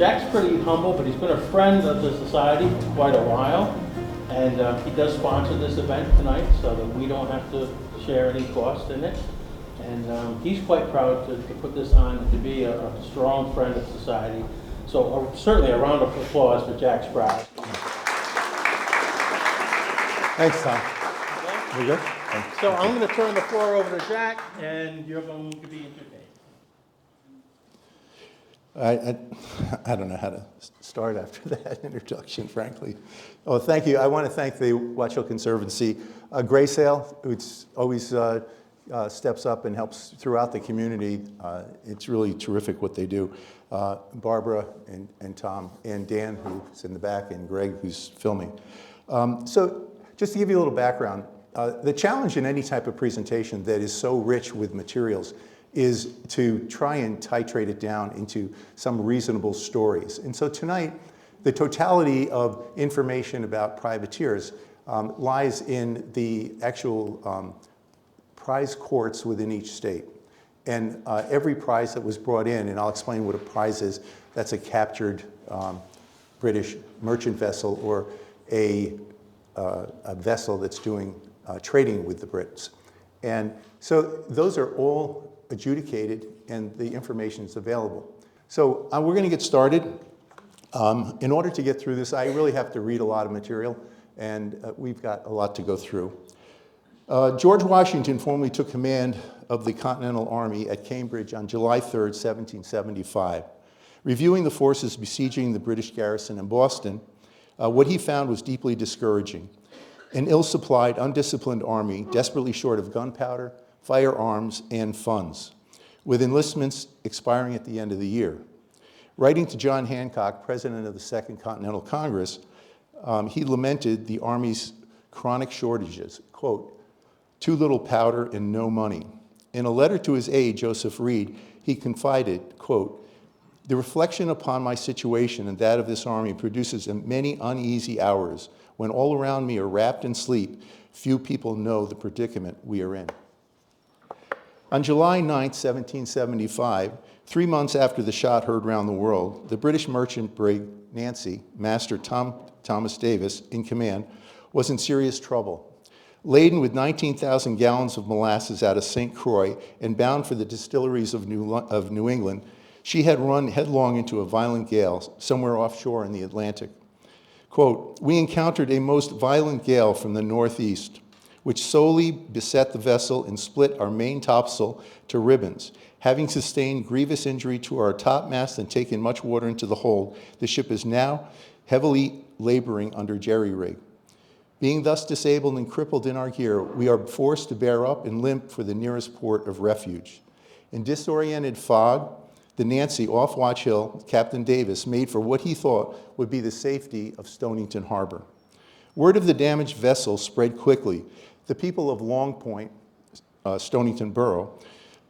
Jack's pretty humble, but he's been a friend of the society for quite a while. And he does sponsor this event tonight so that we don't have to share any cost in it. And he's quite proud to put this on and to be a strong friend of society. So certainly a round of applause for Jack Sprouse. Thanks, Tom. We good? So I'm going to turn the floor over to Jack, and you're going to be entertained. I don't know how to start after that introduction, frankly. Oh, thank you. I want to thank the Watch Hill Conservancy. Graysale, who always steps up and helps throughout the community. It's really terrific what they do. Barbara and Tom and Dan, who's in the back, and Greg, who's filming. So just to give you a little background, the challenge in any type of presentation that is so rich with materials is to try and titrate it down into some reasonable stories. And so tonight, the totality of information about privateers lies in the actual prize courts within each state. And every prize that was brought in, and I'll explain what a prize is, that's a captured British merchant vessel or a vessel that's doing trading with the Brits. And so those are all adjudicated and the information is available. So we're going to get started. In order to get through this, I really have to read a lot of material, and we've got a lot to go through. George Washington formally took command of the Continental Army at Cambridge on July 3rd, 1775. Reviewing the forces besieging the British garrison in Boston, what he found was deeply discouraging. An ill-supplied, undisciplined army, desperately short of gunpowder, firearms, and funds, with enlistments expiring at the end of the year. Writing to John Hancock, president of the Second Continental Congress, he lamented the Army's chronic shortages, quote, "too little powder and no money." In a letter to his aide, Joseph Reed, he confided, quote, "the reflection upon my situation and that of this Army produces many uneasy hours. When all around me are wrapped in sleep, few people know the predicament we are in." On July 9, 1775, 3 months after the shot heard round the world, the British merchant brig Nancy, Master Thomas Davis, in command, was in serious trouble. Laden with 19,000 gallons of molasses out of St. Croix and bound for the distilleries of New England, she had run headlong into a violent gale somewhere offshore in the Atlantic. Quote, "we encountered a most violent gale from the northeast, which solely beset the vessel and split our main topsail to ribbons. Having sustained grievous injury to our topmast and taken much water into the hold, the ship is now heavily laboring under jerry-rig. Being thus disabled and crippled in our gear, we are forced to bear up and limp for the nearest port of refuge. In disoriented fog, the Nancy, off Watch Hill, Captain Davis, made for what he thought would be the safety of Stonington Harbor. Word of the damaged vessel spread quickly. The people of Long Point, Stonington Borough,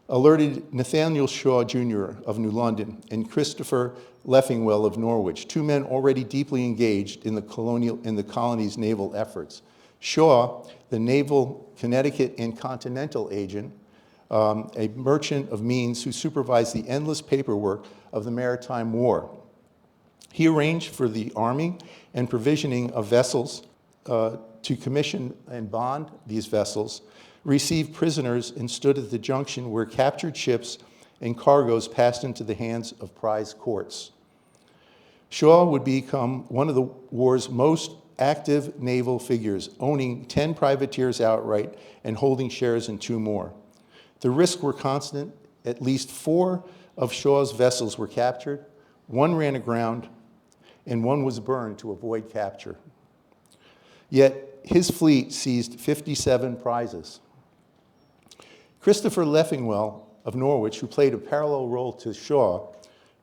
alerted Nathaniel Shaw, Jr. of New London and Christopher Leffingwell of Norwich, 2 men already deeply engaged in the colony's naval efforts. Shaw, the naval Connecticut and Continental agent, a merchant of means who supervised the endless paperwork of the Maritime War. He arranged for the Army and provisioning of vessels to commission and bond these vessels, received prisoners, and stood at the junction where captured ships and cargoes passed into the hands of prize courts. Shaw would become one of the war's most active naval figures, owning 10 privateers outright and holding shares in 2 more. The risks were constant. At least 4 of Shaw's vessels were captured, 1 ran aground, and 1 was burned to avoid capture. Yet his fleet seized 57 prizes. Christopher Leffingwell of Norwich, who played a parallel role to Shaw,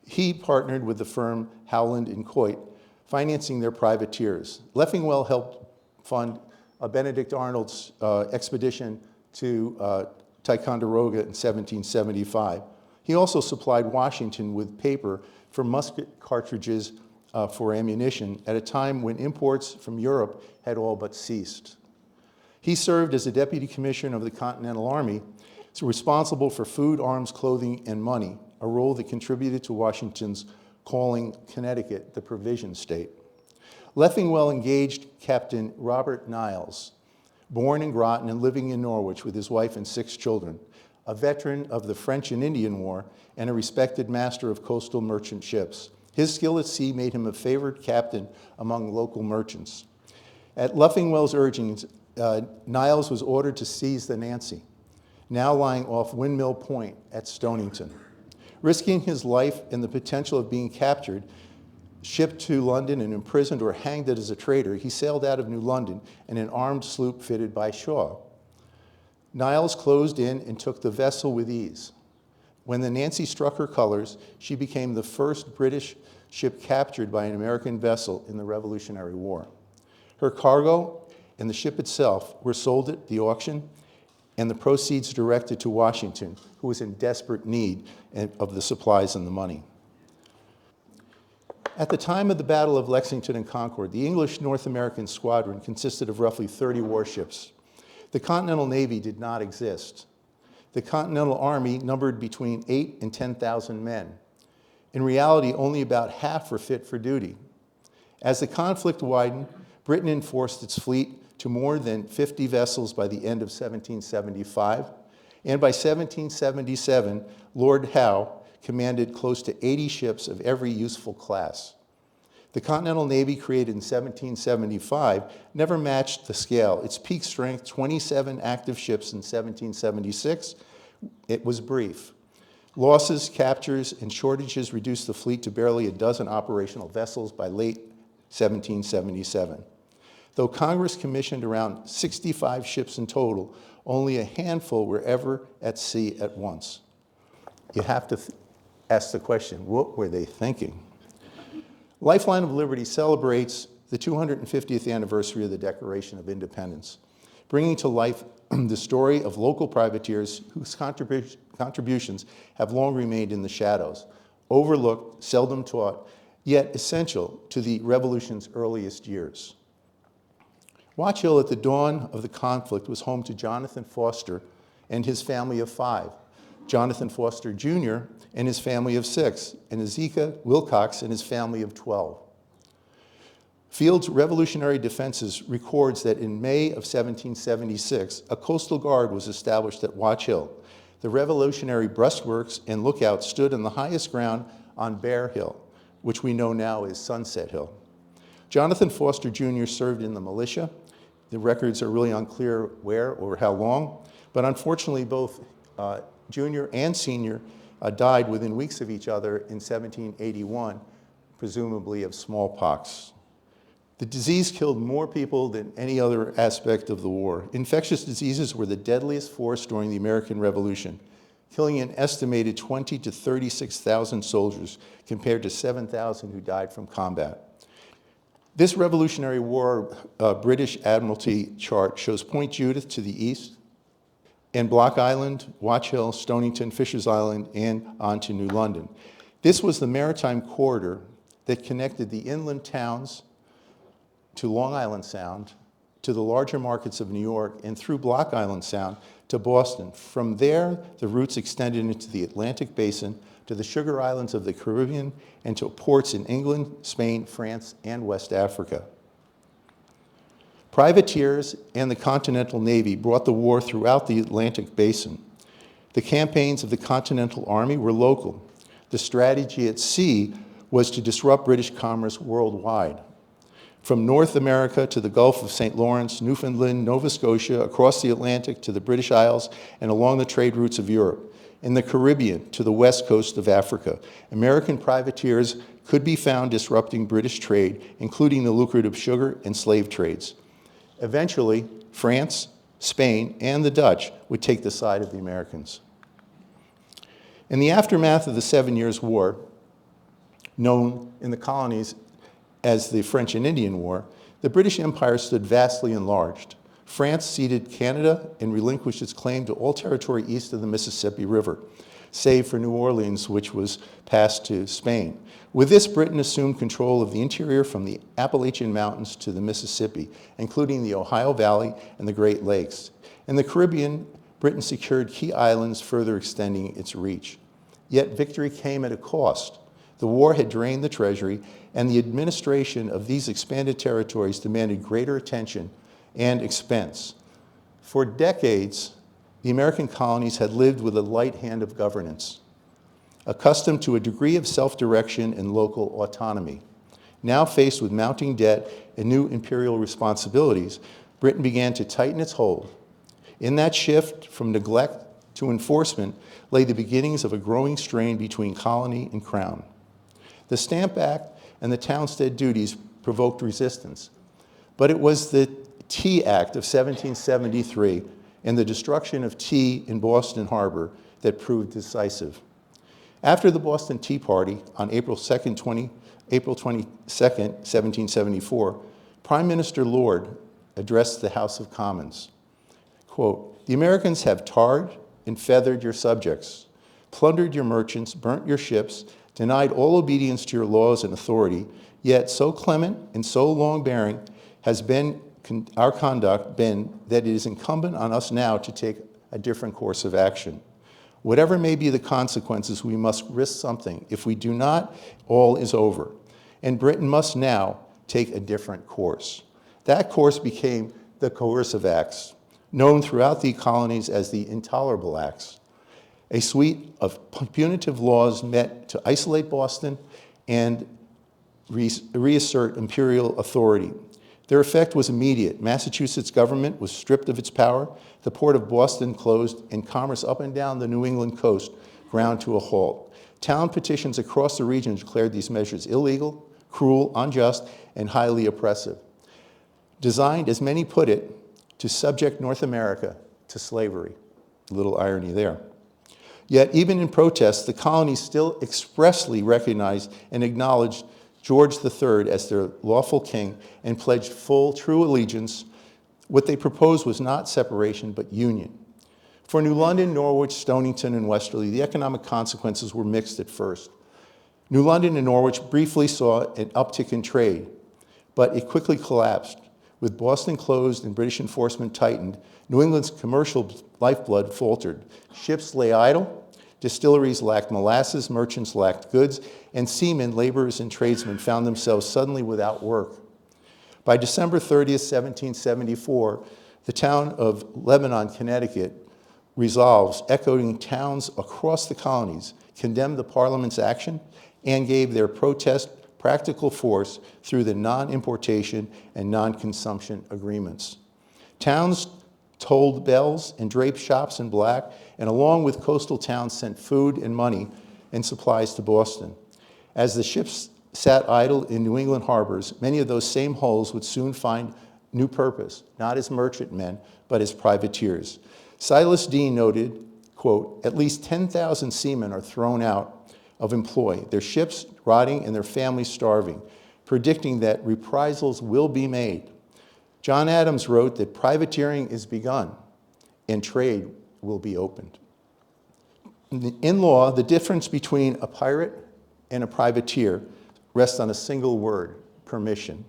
he partnered with the firm Howland and Coit, financing their privateers. Leffingwell helped fund Benedict Arnold's expedition to Ticonderoga in 1775. He also supplied Washington with paper for musket cartridges for ammunition at a time when imports from Europe had all but ceased. He served as a deputy commissioner of the Continental Army, responsible for food, arms, clothing, and money, a role that contributed to Washington's calling Connecticut the provision state. Leffingwell engaged Captain Robert Niles, born in Groton and living in Norwich with his wife and 6 children, a veteran of the French and Indian War and a respected master of coastal merchant ships. His skill at sea made him a favored captain among local merchants. At Leffingwell's urgings, Niles was ordered to seize the Nancy, now lying off Windmill Point at Stonington. Risking his life and the potential of being captured, shipped to London and imprisoned or hanged as a traitor, he sailed out of New London in an armed sloop fitted by Shaw. Niles closed in and took the vessel with ease. When the Nancy struck her colors, she became the first British ship captured by an American vessel in the Revolutionary War. Her cargo and the ship itself were sold at the auction, and the proceeds directed to Washington, who was in desperate need of the supplies and the money. At the time of the Battle of Lexington and Concord, the English North American squadron consisted of roughly 30 warships. The Continental Navy did not exist. The Continental Army numbered between 8,000 and 10,000 men. In reality, only about half were fit for duty. As the conflict widened, Britain enforced its fleet to more than 50 vessels by the end of 1775, and by 1777, Lord Howe commanded close to 80 ships of every useful class. The Continental Navy, created in 1775, never matched the scale. Its peak strength, 27 active ships in 1776, it was brief. Losses, captures, and shortages reduced the fleet to barely a dozen operational vessels by late 1777. Though Congress commissioned around 65 ships in total, only a handful were ever at sea at once. You have to ask the question, what were they thinking? Lifeline of Liberty celebrates the 250th anniversary of the Declaration of Independence, bringing to life the story of local privateers whose contributions have long remained in the shadows, overlooked, seldom taught, yet essential to the Revolution's earliest years. Watch Hill at the dawn of the conflict was home to Jonathan Foster and his family of 5, Jonathan Foster Jr. and his family of 6, and Ezekiel Wilcox and his family of 12. Field's Revolutionary Defenses records that in May of 1776, a coastal guard was established at Watch Hill. The Revolutionary breastworks and lookouts stood on the highest ground on Bear Hill, which we know now as Sunset Hill. Jonathan Foster Jr. served in the militia. The records are really unclear where or how long, but unfortunately both Junior and Senior died within weeks of each other in 1781, presumably of smallpox. The disease killed more people than any other aspect of the war. Infectious diseases were the deadliest force during the American Revolution, killing an estimated 20,000 to 36,000 soldiers compared to 7,000 who died from combat. This Revolutionary War British Admiralty chart shows Point Judith to the east, and Block Island, Watch Hill, Stonington, Fisher's Island, and on to New London. This was the maritime corridor that connected the inland towns to Long Island Sound, to the larger markets of New York, and through Block Island Sound to Boston. From there, the routes extended into the Atlantic Basin, to the Sugar Islands of the Caribbean, and to ports in England, Spain, France, and West Africa. Privateers and the Continental Navy brought the war throughout the Atlantic Basin. The campaigns of the Continental Army were local. The strategy at sea was to disrupt British commerce worldwide. From North America to the Gulf of St. Lawrence, Newfoundland, Nova Scotia, across the Atlantic to the British Isles, and along the trade routes of Europe. In the Caribbean to the west coast of Africa, American privateers could be found disrupting British trade, including the lucrative sugar and slave trades. Eventually, France, Spain, and the Dutch would take the side of the Americans. In the aftermath of the 7 Years' War, known in the colonies as the French and Indian War, the British Empire stood vastly enlarged. France ceded Canada and relinquished its claim to all territory east of the Mississippi River, save for New Orleans, which was passed to Spain. With this, Britain assumed control of the interior from the Appalachian Mountains to the Mississippi, including the Ohio Valley and the Great Lakes. In the Caribbean, Britain secured key islands, further extending its reach. Yet victory came at a cost. The war had drained the treasury, and the administration of these expanded territories demanded greater attention and expense. For decades, the American colonies had lived with a light hand of governance, accustomed to a degree of self-direction and local autonomy. Now faced with mounting debt and new imperial responsibilities, Britain began to tighten its hold. In that shift from neglect to enforcement lay the beginnings of a growing strain between colony and crown. The Stamp Act and the Townstead duties provoked resistance, but it was the Tea Act of 1773 and the destruction of tea in Boston Harbor that proved decisive. After the Boston Tea Party on April 22nd, 1774, Prime Minister Lord addressed the House of Commons. Quote, "The Americans have tarred and feathered your subjects, plundered your merchants, burnt your ships, denied all obedience to your laws and authority, yet so clement and so long-bearing has been our conduct been that it is incumbent on us now to take a different course of action. Whatever may be the consequences, we must risk something. If we do not, all is over. And Britain must now take a different course." That course became the Coercive Acts, known throughout the colonies as the Intolerable Acts, a suite of punitive laws meant to isolate Boston and reassert imperial authority. Their effect was immediate. Massachusetts government was stripped of its power, the port of Boston closed, and commerce up and down the New England coast ground to a halt. Town petitions across the region declared these measures illegal, cruel, unjust, and highly oppressive. Designed, as many put it, to subject North America to slavery. A little irony there. Yet, even in protest, the colonies still expressly recognized and acknowledged George III as their lawful king and pledged full, true allegiance. What they proposed was not separation, but union. For New London, Norwich, Stonington, and Westerly, the economic consequences were mixed at first. New London and Norwich briefly saw an uptick in trade, but it quickly collapsed. With Boston closed and British enforcement tightened, New England's commercial lifeblood faltered. Ships lay idle, distilleries lacked molasses, merchants lacked goods, and seamen, laborers, and tradesmen found themselves suddenly without work. By December 30th, 1774, the town of Lebanon, Connecticut, resolves, echoing towns across the colonies, condemned the Parliament's action and gave their protest practical force through the non-importation and non-consumption agreements. Towns tolled bells and draped shops in black, and along with coastal towns sent food and money and supplies to Boston. As the ships sat idle in New England harbors, many of those same hulls would soon find new purpose, not as merchantmen, but as privateers. Silas Deane noted, quote, "At least 10,000 seamen are thrown out of employ, their ships rotting and their families starving, predicting that reprisals will be made." John Adams wrote that privateering is begun and trade will be opened. In law, the difference between a pirate and a privateer rests on a single word: permission.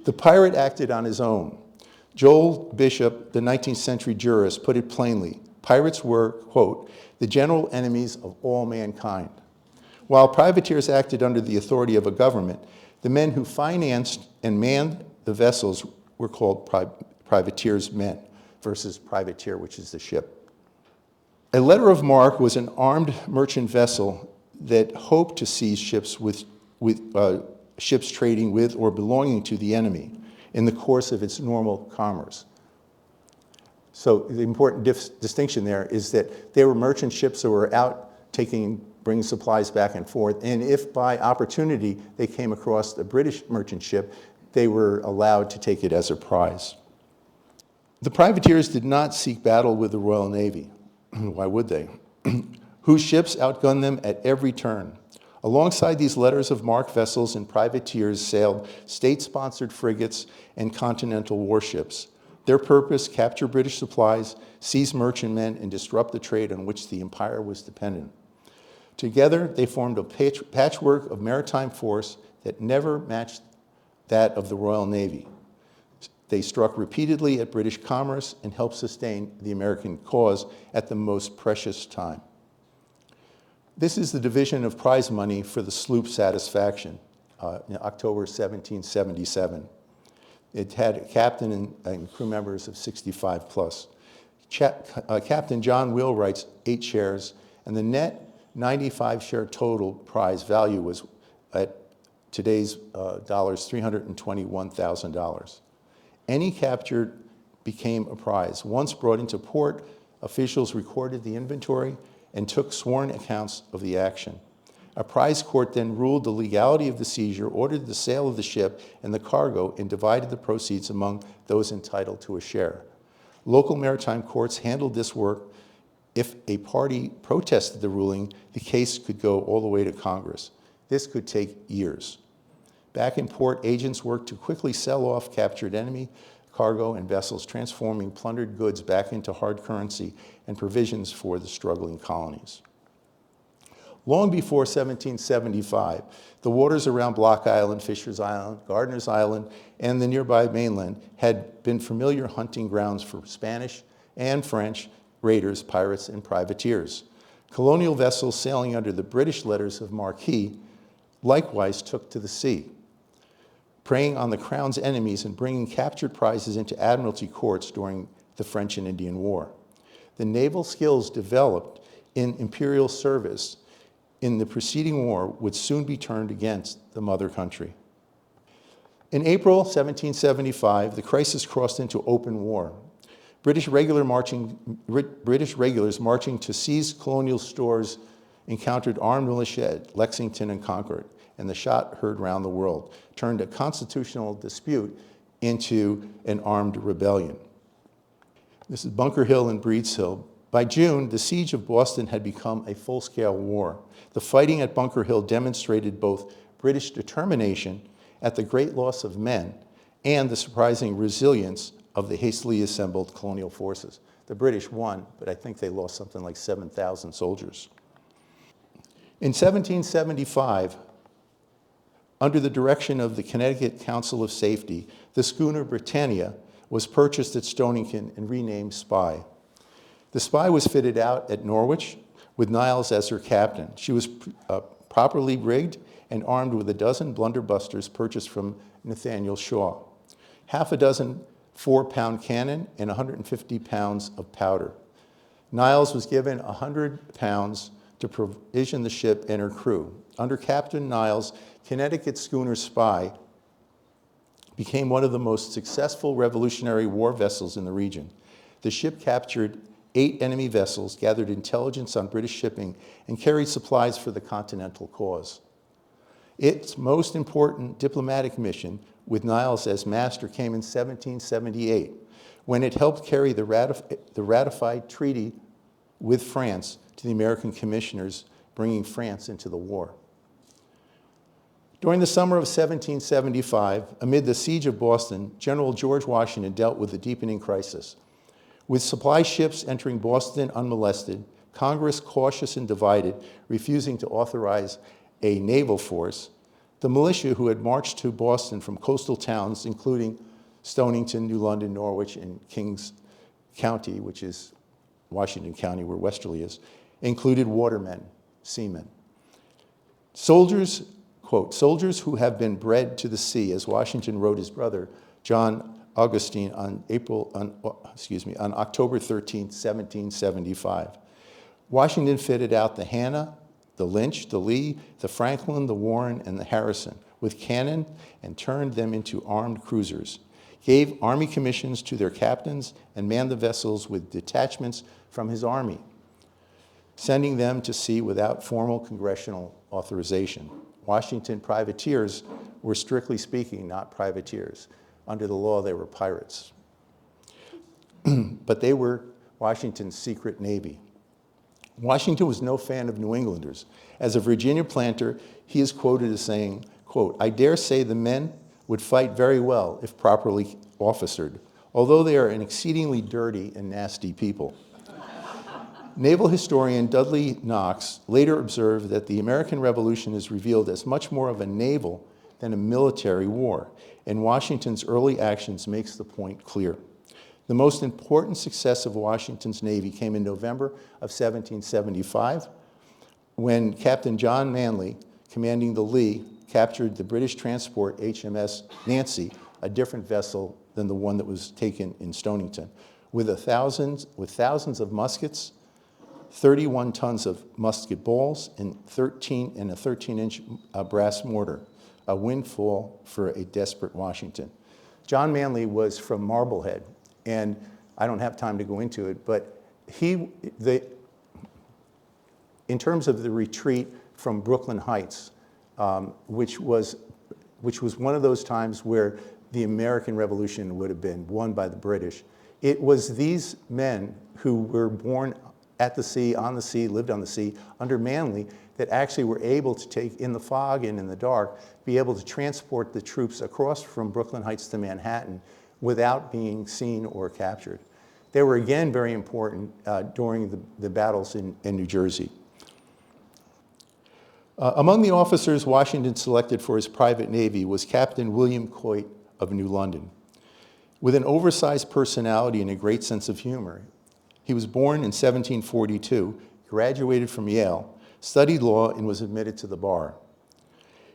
The pirate acted on his own. Joel Bishop, the 19th century jurist, put it plainly: pirates were, quote, "the general enemies of all mankind." While privateers acted under the authority of a government, the men who financed and manned the vessels were called privateers' men versus privateer, which is the ship. A letter of marque was an armed merchant vessel that hoped to seize ships ships trading with or belonging to the enemy in the course of its normal commerce. So the important distinction there is that they were merchant ships that were out bringing supplies back and forth, and if by opportunity they came across a British merchant ship, they were allowed to take it as a prize. The privateers did not seek battle with the Royal Navy. Why would they? Whose ships outgunned them at every turn. Alongside these letters of marque vessels and privateers sailed state-sponsored frigates and continental warships. Their purpose: capture British supplies, seize merchantmen, and disrupt the trade on which the empire was dependent. Together, they formed a patchwork of maritime force that never matched that of the Royal Navy. They struck repeatedly at British commerce and helped sustain the American cause at the most precious time. This is the division of prize money for the sloop Satisfaction in October 1777. It had a captain and crew members of 65 plus. Captain John Wheelwright's 8 shares, and the net 95 share total prize value was at today's dollars, $321,000. Any captured became a prize. Once brought into port, officials recorded the inventory and took sworn accounts of the action. A prize court then ruled the legality of the seizure, ordered the sale of the ship and the cargo, and divided the proceeds among those entitled to a share. Local maritime courts handled this work. If a party protested the ruling, the case could go all the way to Congress. This could take years. Back in port, agents worked to quickly sell off captured enemy cargo and vessels, transforming plundered goods back into hard currency and provisions for the struggling colonies. Long before 1775, the waters around Block Island, Fisher's Island, Gardiner's Island, and the nearby mainland had been familiar hunting grounds for Spanish and French raiders, pirates, and privateers. Colonial vessels sailing under the British letters of marque likewise took to the sea, preying on the crown's enemies and bringing captured prizes into admiralty courts during the French and Indian War. The naval skills developed in imperial service in the preceding war would soon be turned against the mother country. In April 1775, the crisis crossed into open war. British regulars marching to seize colonial stores encountered armed militia at Lexington and Concord, and the shot heard round the world turned a constitutional dispute into an armed rebellion. This is Bunker Hill and Breeds Hill. By June, the siege of Boston had become a full-scale war. The fighting at Bunker Hill demonstrated both British determination at the great loss of men and the surprising resilience of the hastily assembled colonial forces. The British won, but I think they lost something like 7,000 soldiers. In 1775, under the direction of the Connecticut Council of Safety, the schooner Britannia was purchased at Stonington and renamed Spy. The Spy was fitted out at Norwich with Niles as her captain. She was properly rigged and armed with a dozen blunderbusters purchased from Nathaniel Shaw, half a dozen 4-pound cannon, and 150 pounds of powder. Niles was given 100 pounds to provision the ship and her crew. Under Captain Niles, Connecticut schooner Spy became one of the most successful Revolutionary War vessels in the region. The ship captured 8 enemy vessels, gathered intelligence on British shipping, and carried supplies for the Continental cause. Its most important diplomatic mission, with Niles as master, came in 1778, when it helped carry the ratified treaty with France to the American commissioners, bringing France into the war. During the summer of 1775, amid the siege of Boston, General George Washington dealt with the deepening crisis. With supply ships entering Boston unmolested, Congress cautious and divided, refusing to authorize a naval force, the militia who had marched to Boston from coastal towns, including Stonington, New London, Norwich, and Kings County, which is Washington County where Westerly is, included watermen, seamen. Soldiers, quote, soldiers who have been bred to the sea, as Washington wrote his brother, John Augustine, on October 13, 1775. Washington fitted out the Hannah, the Lynch, the Lee, the Franklin, the Warren, and the Harrison with cannon and turned them into armed cruisers, gave Army commissions to their captains, and manned the vessels with detachments from his army, sending them to sea without formal congressional authorization. Washington privateers were, strictly speaking, not privateers. Under the law, they were pirates. But they were Washington's secret navy. Washington was no fan of New Englanders. As a Virginia planter, he is quoted as saying, quote, "I dare say the men would fight very well if properly officered, although they are an exceedingly dirty and nasty people." Naval historian Dudley Knox later observed that the American Revolution is revealed as much more of a naval than a military war, and Washington's early actions makes the point clear. The most important success of Washington's Navy came in November of 1775, when Captain John Manley, commanding the Lee, captured the British transport HMS Nancy, a different vessel than the one that was taken in Stonington, with thousands of muskets, 31 tons of musket balls, and a 13-inch brass mortar, a windfall for a desperate Washington. John Manley was from Marblehead, and I don't have time to go into it, but in terms of the retreat from Brooklyn Heights, which was one of those times where the American Revolution would have been won by the British, it was these men who were born at the sea, on the sea, lived on the sea, under Manley, that actually were able to take, in the fog and in the dark, be able to transport the troops across from Brooklyn Heights to Manhattan without being seen or captured. They were again very important during the battles in New Jersey. Among the officers Washington selected for his private navy was Captain William Coit of New London. With an oversized personality and a great sense of humor, he was born in 1742, graduated from Yale, studied law, and was admitted to the bar.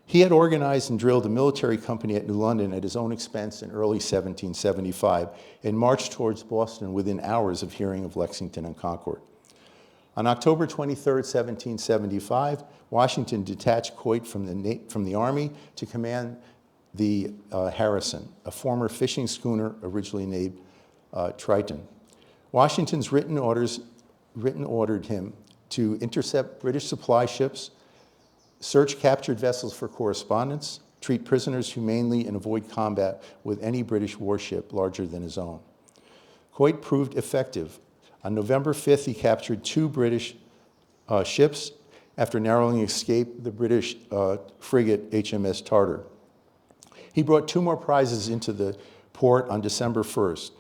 He had organized and drilled a military company at New London at his own expense in early 1775 and marched towards Boston within hours of hearing of Lexington and Concord. On October 23, 1775, Washington detached Coit from the Army to command the Harrison, a former fishing schooner originally named Triton. Washington's written ordered him to intercept British supply ships, search captured vessels for correspondence, treat prisoners humanely, and avoid combat with any British warship larger than his own. Coit proved effective. On November 5th, he captured 2 British ships after narrowly escaped the British frigate HMS Tartar. He brought 2 more prizes into the port on December 1st.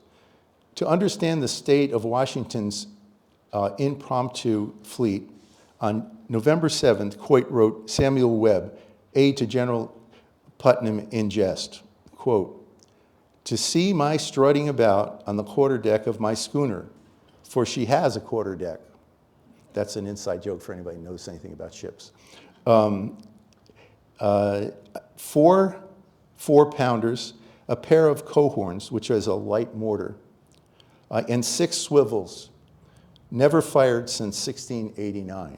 To understand the state of Washington's impromptu fleet, on November 7th, Coit wrote Samuel Webb, aide to General Putnam, in jest, quote, "To see my strutting about on the quarterdeck of my schooner, for she has a quarterdeck." That's an inside joke for anybody who knows anything about ships. 4 4-pounders, a pair of cohorns, which is a light mortar, and 6 swivels, never fired since 1689.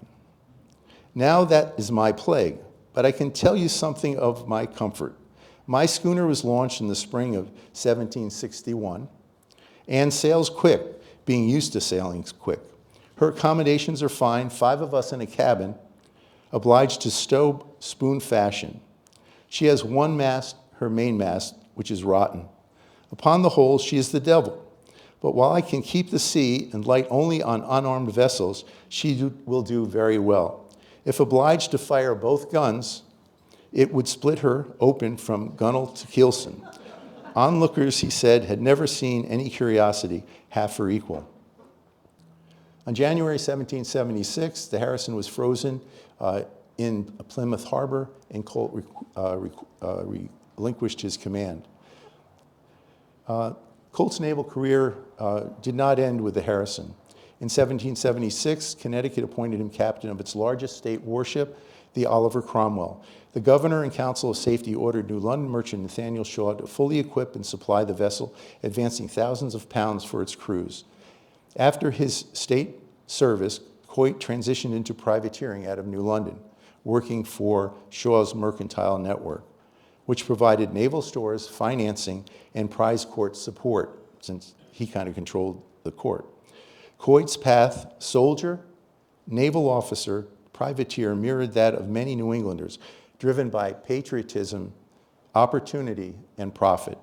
Now that is my plague, but I can tell you something of my comfort. My schooner was launched in the spring of 1761 and sails quick, being used to sailing quick. Her accommodations are fine, 5 of us in a cabin, obliged to stow spoon fashion. She has one mast, her mainmast, which is rotten. Upon the whole, she is the devil. But while I can keep the sea and light only on unarmed vessels, she will do very well. If obliged to fire both guns, it would split her open from gunwale to keelson. Onlookers, he said, had never seen any curiosity half her equal. On January 1776, the Harrison was frozen in Plymouth Harbor, and Colt relinquished his command. Colt's naval career did not end with the Harrison. In 1776, Connecticut appointed him captain of its largest state warship, the Oliver Cromwell. The governor and council of safety ordered New London merchant Nathaniel Shaw to fully equip and supply the vessel, advancing thousands of pounds for its crews. After his state service, Coit transitioned into privateering out of New London, working for Shaw's mercantile network, which provided naval stores, financing, and prize court support, since he kind of controlled the court. Coit's path, soldier, naval officer, privateer, mirrored that of many New Englanders, driven by patriotism, opportunity, and profit.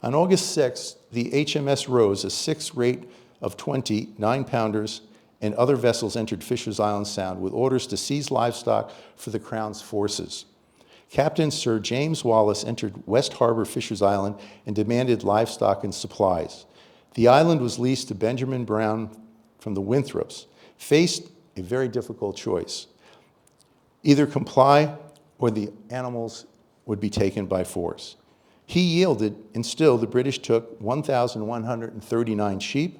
On August 6th, the HMS Rose, a 6 rate of 20 9-pounders, and other vessels entered Fisher's Island Sound with orders to seize livestock for the Crown's forces. Captain Sir James Wallace entered West Harbor, Fisher's Island, and demanded livestock and supplies. The island was leased to Benjamin Brown from the Winthrops, faced a very difficult choice. Either comply or the animals would be taken by force. He yielded, and still the British took 1,139 sheep,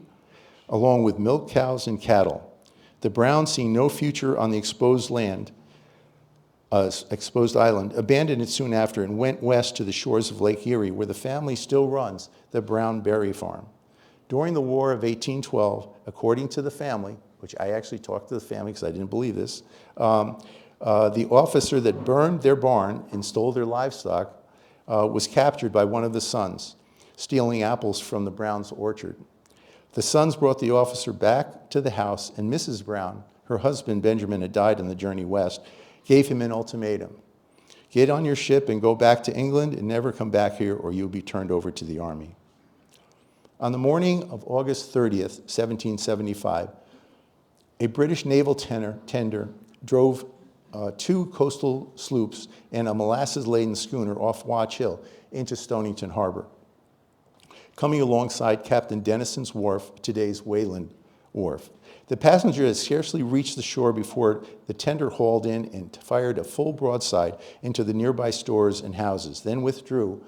along with milk cows and cattle. The Browns, seeing no future on the exposed island, abandoned it soon after and went west to the shores of Lake Erie, where the family still runs the Brown Berry Farm. During the War of 1812, according to the family, which I actually talked to the family because I didn't believe this, the officer that burned their barn and stole their livestock was captured by one of the sons, stealing apples from the Brown's orchard. The sons brought the officer back to the house, and Mrs. Brown, her husband Benjamin had died on the journey west, gave him an ultimatum. Get on your ship and go back to England and never come back here or you'll be turned over to the army. On the morning of August 30th, 1775, a British naval tender drove 2 coastal sloops and a molasses-laden schooner off Watch Hill into Stonington Harbor. Coming alongside Captain Dennison's Wharf, today's Wayland Wharf. The passenger had scarcely reached the shore before the tender hauled in and fired a full broadside into the nearby stores and houses, then withdrew,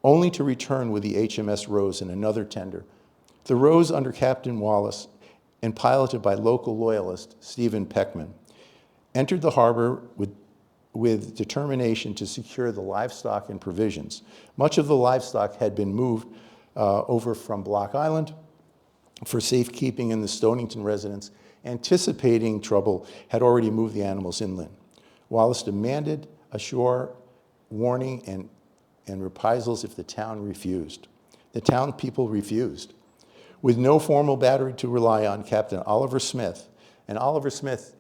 only to return with the HMS Rose and another tender. The Rose, under Captain Wallace and piloted by local loyalist Stephen Peckman, entered the harbor with determination to secure the livestock and provisions. Much of the livestock had been moved over from Block Island for safekeeping in the Stonington residence. Anticipating trouble, had already moved the animals inland. Wallace demanded a shore warning and reprisals if the town refused. The town people refused. With no formal battery to rely on, Captain Oliver Smith, and Oliver Smith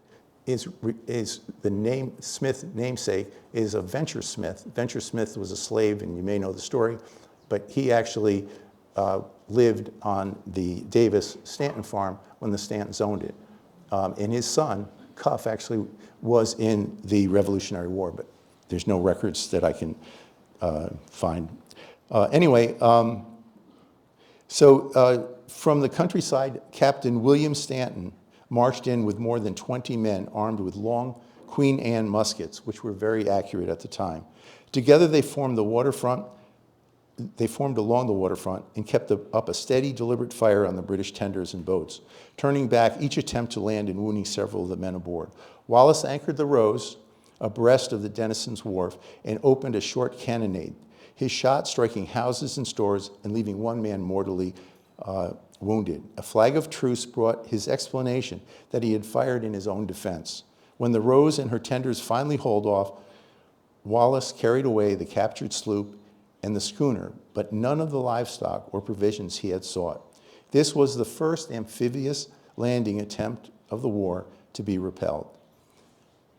is the name, Smith namesake is a Venture Smith. Venture Smith was a slave, and you may know the story, but he actually lived on the Davis Stanton farm when the Stantons owned it. And his son, Cuff, actually was in the Revolutionary War, but there's no records that I can find. From the countryside, Captain William Stanton marched in with more than 20 men armed with long Queen Anne muskets, which were very accurate at the time. Together they formed along the waterfront and kept up a steady, deliberate fire on the British tenders and boats, turning back each attempt to land and wounding several of the men aboard. Wallace anchored the Rose abreast of the Dennison's Wharf and opened a short cannonade, his shot striking houses and stores and leaving one man mortally wounded. A flag of truce brought his explanation that he had fired in his own defense. When the Rose and her tenders finally hauled off, Wallace carried away the captured sloop and the schooner, but none of the livestock or provisions he had sought. This was the first amphibious landing attempt of the war to be repelled.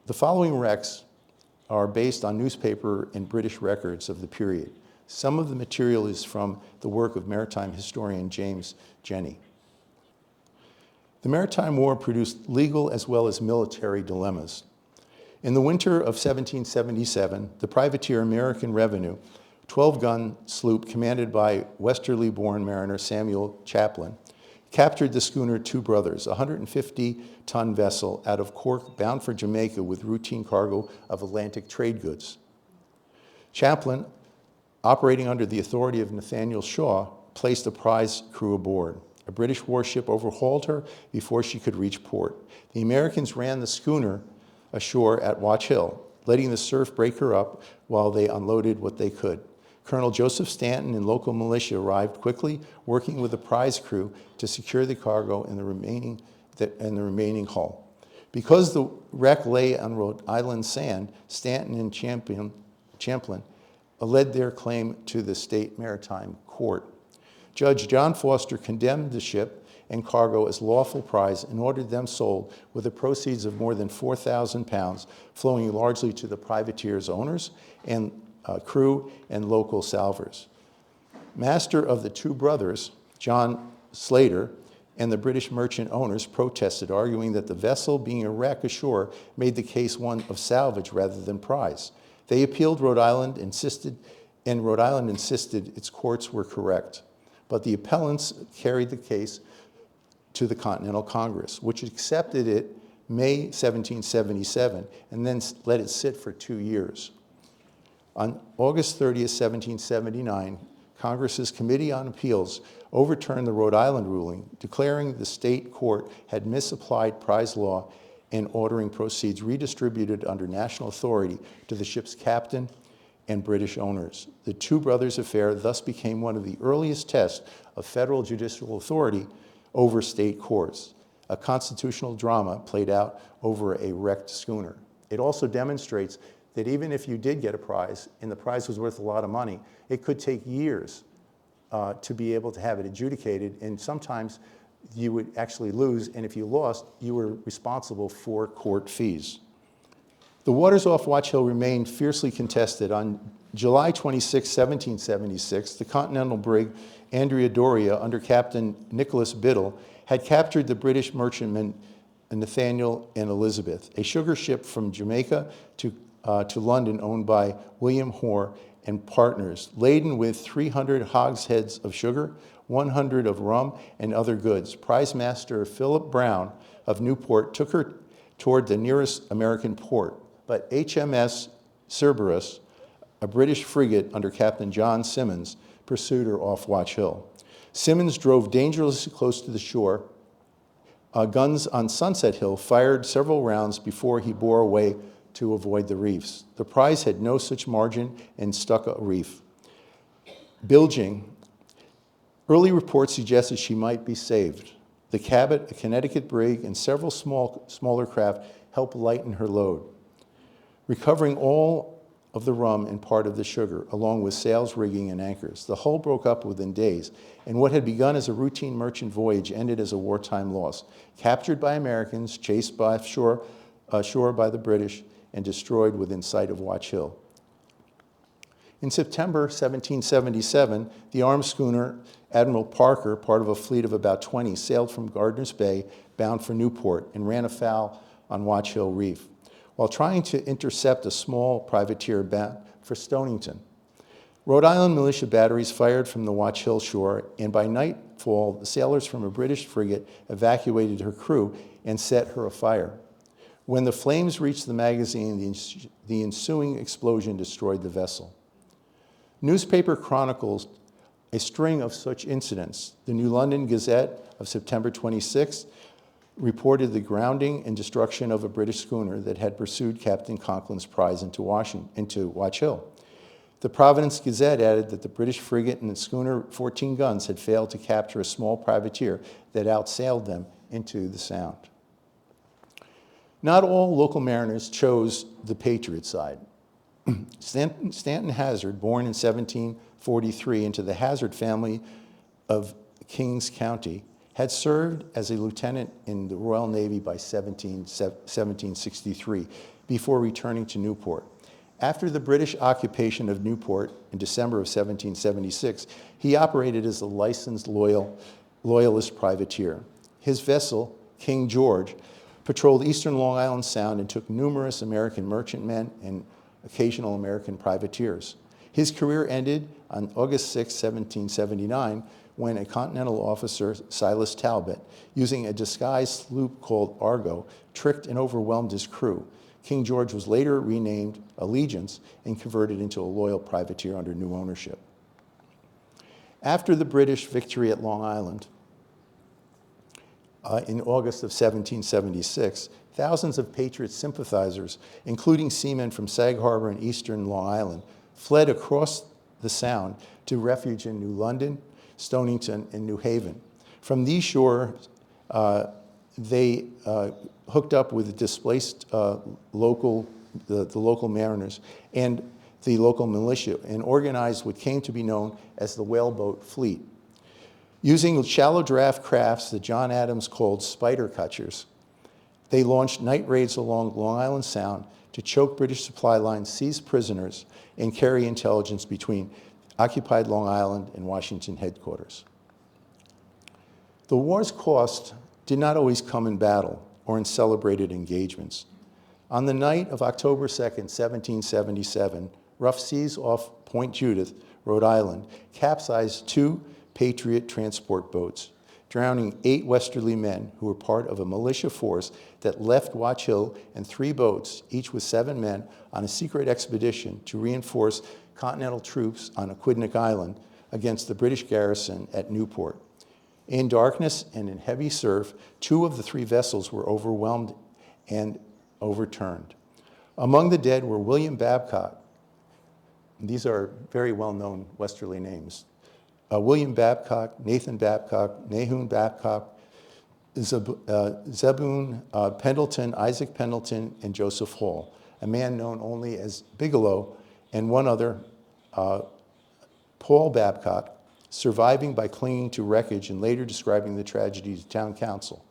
The following wrecks are based on newspaper and British records of the period. Some of the material is from the work of maritime historian James Jenny. The Maritime War produced legal as well as military dilemmas. In the winter of 1777, the privateer American Revenue, 12-gun sloop commanded by westerly-born mariner Samuel Chaplin, captured the schooner Two Brothers, a 150-ton vessel out of Cork bound for Jamaica with routine cargo of Atlantic trade goods. Chaplin, operating under the authority of Nathaniel Shaw, placed a prize crew aboard. A British warship overhauled her before she could reach port. The Americans ran the schooner ashore at Watch Hill, letting the surf break her up while they unloaded what they could. Colonel Joseph Stanton and local militia arrived quickly, working with the prize crew to secure the cargo and the remaining hull. Because the wreck lay on Rhode Island sand, Stanton and Champlain led their claim to the state maritime court. Judge John Foster condemned the ship and cargo as lawful prize and ordered them sold with the proceeds of more than 4,000 pounds flowing largely to the privateer's owners and crew and local salvors. Master of the Two Brothers, John Slater, and the British merchant owners protested, arguing that the vessel being a wreck ashore made the case one of salvage rather than prize. They appealed Rhode Island, and Rhode Island insisted its courts were correct. But the appellants carried the case to the Continental Congress, which accepted it May 1777 and then let it sit for 2 years. On August 30th, 1779, Congress's Committee on Appeals overturned the Rhode Island ruling, declaring the state court had misapplied prize law and ordering proceeds redistributed under national authority to the ship's captain and British owners. The Two Brothers affair thus became one of the earliest tests of federal judicial authority over state courts, a constitutional drama played out over a wrecked schooner. It also demonstrates that even if you did get a prize, and the prize was worth a lot of money, it could take years to be able to have it adjudicated, and sometimes you would actually lose, and if you lost, you were responsible for court fees. The waters off Watch Hill remained fiercely contested. On July 26, 1776, the Continental brig Andrea Doria, under Captain Nicholas Biddle, had captured the British merchantmen Nathaniel and Elizabeth, a sugar ship from Jamaica to London owned by William Hoare and partners, laden with 300 hogsheads of sugar, 100 of rum, and other goods. Prize master Philip Brown of Newport took her toward the nearest American port, but HMS Cerberus, a British frigate under Captain John Simmons, pursued her off Watch Hill. Simmons drove dangerously close to the shore. Guns on Sunset Hill fired several rounds before he bore away to avoid the reefs. The prize had no such margin and struck a reef. Bilging, early reports suggested she might be saved. The Cabot, a Connecticut brig, and several smaller craft helped lighten her load, recovering all of the rum and part of the sugar, along with sails, rigging, and anchors. The hull broke up within days, and what had begun as a routine merchant voyage ended as a wartime loss. Captured by Americans, chased by ashore by the British, and destroyed within sight of Watch Hill. In September 1777, the armed schooner Admiral Parker, part of a fleet of about 20, sailed from Gardner's Bay bound for Newport and ran afoul on Watch Hill Reef while trying to intercept a small privateer bound for Stonington. Rhode Island militia batteries fired from the Watch Hill shore, and by nightfall, the sailors from a British frigate evacuated her crew and set her afire. When the flames reached the magazine, the ensuing explosion destroyed the vessel. Newspaper chronicles a string of such incidents. The New London Gazette of September 26 reported the grounding and destruction of a British schooner that had pursued Captain Conklin's prize into Watch Hill. The Providence Gazette added that the British frigate and the schooner 14 guns had failed to capture a small privateer that outsailed them into the Sound. Not all local mariners chose the Patriot side. Stanton Hazard, born in 1743 into the Hazard family of Kings County, had served as a lieutenant in the Royal Navy by 1763 before returning to Newport. After the British occupation of Newport in December of 1776, he operated as a licensed loyalist privateer. His vessel, King George, patrolled eastern Long Island Sound and took numerous American merchantmen and occasional American privateers. His career ended on August 6, 1779, when a Continental officer, Silas Talbot, using a disguised sloop called Argo, tricked and overwhelmed his crew. King George was later renamed Allegiance and converted into a loyal privateer under new ownership. After the British victory at Long Island, in August of 1776, thousands of Patriot sympathizers, including seamen from Sag Harbor and eastern Long Island, fled across the Sound to refuge in New London, Stonington, and New Haven. From these shores, they hooked up with the displaced local mariners and the local militia and organized what came to be known as the whaleboat fleet. Using shallow draft crafts that John Adams called spider catchers, they launched night raids along Long Island Sound to choke British supply lines, seize prisoners, and carry intelligence between occupied Long Island and Washington headquarters. The war's cost did not always come in battle or in celebrated engagements. On the night of October 2nd, 1777, rough seas off Point Judith, Rhode Island, capsized 2 Patriot transport boats, drowning 8 westerly men who were part of a militia force that left Watch Hill and 3 boats, each with 7 men, on a secret expedition to reinforce Continental troops on Aquidneck Island against the British garrison at Newport. In darkness and in heavy surf, 2 of the 3 vessels were overwhelmed and overturned. Among the dead were William Babcock. These are very well-known westerly names. William Babcock, Nathan Babcock, Nahum Babcock, Zebulon Pendleton, Isaac Pendleton, and Joseph Hall, a man known only as Bigelow, and one other, Paul Babcock, surviving by clinging to wreckage and later describing the tragedy to town council.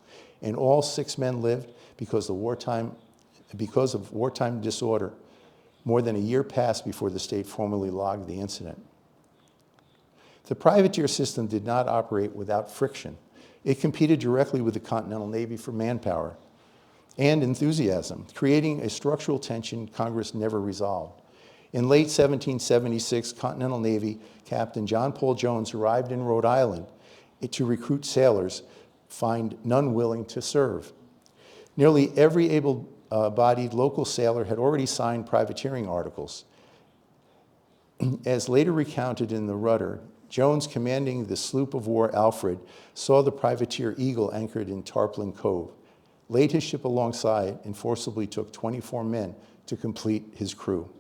And all 6 men lived because of wartime disorder. More than a year passed before the state formally logged the incident. The privateer system did not operate without friction. It competed directly with the Continental Navy for manpower and enthusiasm, creating a structural tension Congress never resolved. In late 1776, Continental Navy Captain John Paul Jones arrived in Rhode Island to recruit sailors, find none willing to serve. Nearly every able-bodied local sailor had already signed privateering articles. As later recounted in the Rudder, Jones, commanding the sloop of war Alfred, saw the privateer Eagle anchored in Tarplin Cove, laid his ship alongside, and forcibly took 24 men to complete his crew.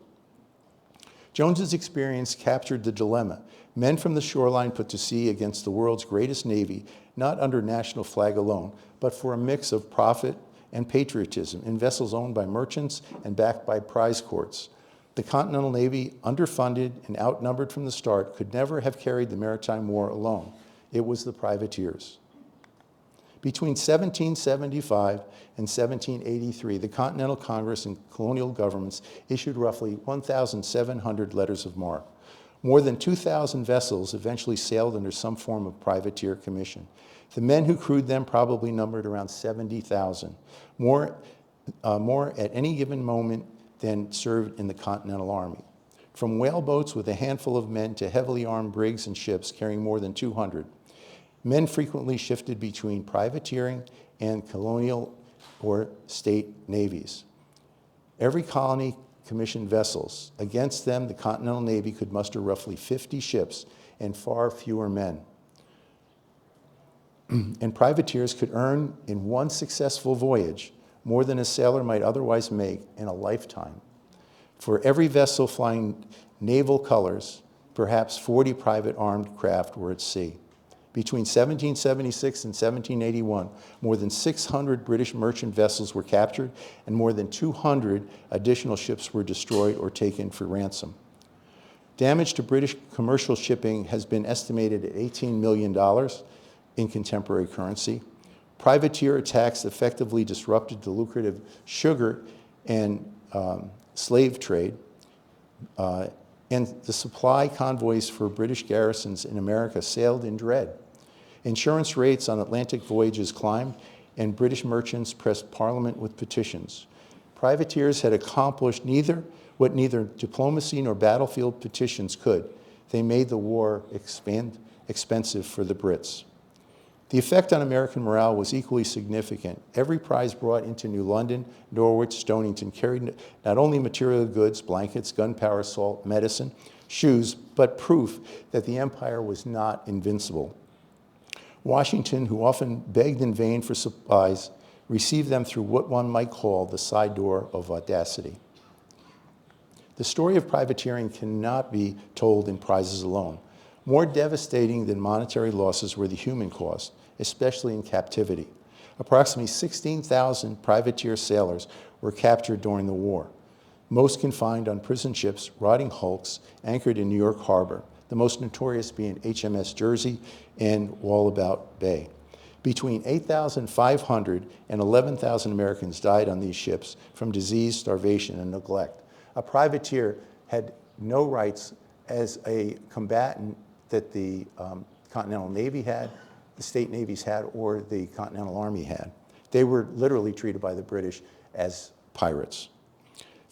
Jones's experience captured the dilemma. Men from the shoreline put to sea against the world's greatest navy, not under national flag alone, but for a mix of profit and patriotism in vessels owned by merchants and backed by prize courts. The Continental Navy, underfunded and outnumbered from the start, could never have carried the maritime war alone. It was the privateers. Between 1775 and 1783, the Continental Congress and colonial governments issued roughly 1,700 letters of marque. More than 2,000 vessels eventually sailed under some form of privateer commission. The men who crewed them probably numbered around 70,000, more at any given moment than served in the Continental Army. From whaleboats with a handful of men to heavily armed brigs and ships carrying more than 200. Men frequently shifted between privateering and colonial or state navies. Every colony commissioned vessels. Against them, the Continental Navy could muster roughly 50 ships and far fewer men. And privateers could earn in one successful voyage more than a sailor might otherwise make in a lifetime. For every vessel flying naval colors, perhaps 40 private armed craft were at sea. Between 1776 and 1781, more than 600 British merchant vessels were captured and more than 200 additional ships were destroyed or taken for ransom. Damage to British commercial shipping has been estimated at $18 million in contemporary currency. Privateer attacks effectively disrupted the lucrative sugar and slave trade, and the supply convoys for British garrisons in America sailed in dread. Insurance rates on Atlantic voyages climbed, and British merchants pressed Parliament with petitions. Privateers had accomplished what neither diplomacy nor battlefield petitions could. They made the war expensive for the Brits. The effect on American morale was equally significant. Every prize brought into New London, Norwich, Stonington carried not only material goods, blankets, gunpowder, salt, medicine, shoes, but proof that the empire was not invincible. Washington, who often begged in vain for supplies, received them through what one might call the side door of audacity. The story of privateering cannot be told in prizes alone. More devastating than monetary losses were the human cost, especially in captivity. Approximately 16,000 privateer sailors were captured during the war, most confined on prison ships, rotting hulks anchored in New York Harbor, the most notorious being HMS Jersey and Wallabout Bay. Between 8,500 and 11,000 Americans died on these ships from disease, starvation, and neglect. A privateer had no rights as a combatant that the Continental Navy had, the state navies had, or the Continental Army had. They were literally treated by the British as pirates.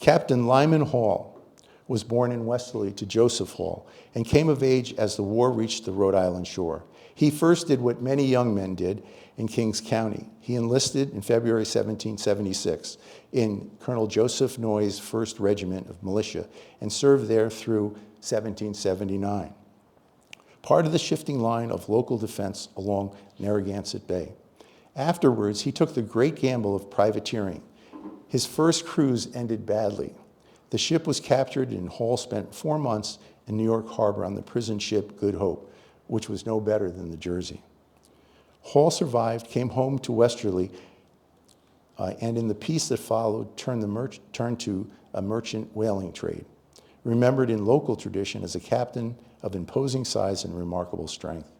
Captain Lyman Hall was born in Westerly to Joseph Hall and came of age as the war reached the Rhode Island shore. He first did what many young men did in Kings County. He enlisted in February 1776 in Colonel Joseph Noyes' 1st Regiment of Militia and served there through 1779. part of the shifting line of local defense along Narragansett Bay. Afterwards, he took the great gamble of privateering. His first cruise ended badly. The ship was captured and Hall spent 4 months in New York Harbor on the prison ship Good Hope, which was no better than the Jersey. Hall survived, came home to Westerly, and in the peace that followed, turned to a merchant whaling trade, remembered in local tradition as a captain of imposing size and remarkable strength.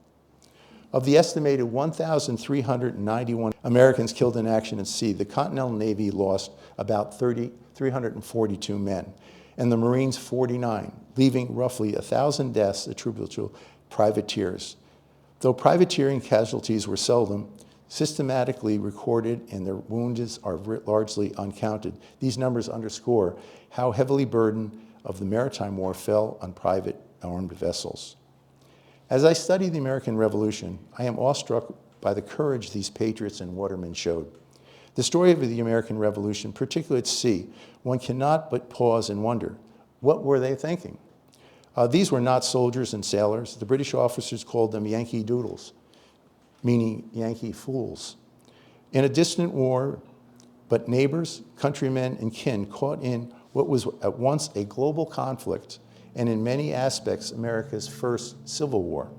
Of the estimated 1,391 Americans killed in action at sea, the Continental Navy lost about 342 men, and the Marines 49, leaving roughly 1,000 deaths attributable to privateers. Though privateering casualties were seldom systematically recorded and their wounds are largely uncounted, these numbers underscore how heavily burden of the maritime war fell on private armed vessels. As I study the American Revolution, I am awestruck by the courage these patriots and watermen showed. The story of the American Revolution, particularly at sea, one cannot but pause and wonder, what were they thinking? These were not soldiers and sailors. The British officers called them Yankee Doodles, meaning Yankee fools. In a distant war, but neighbors, countrymen, and kin caught in what was at once a global conflict and in many aspects America's first civil war.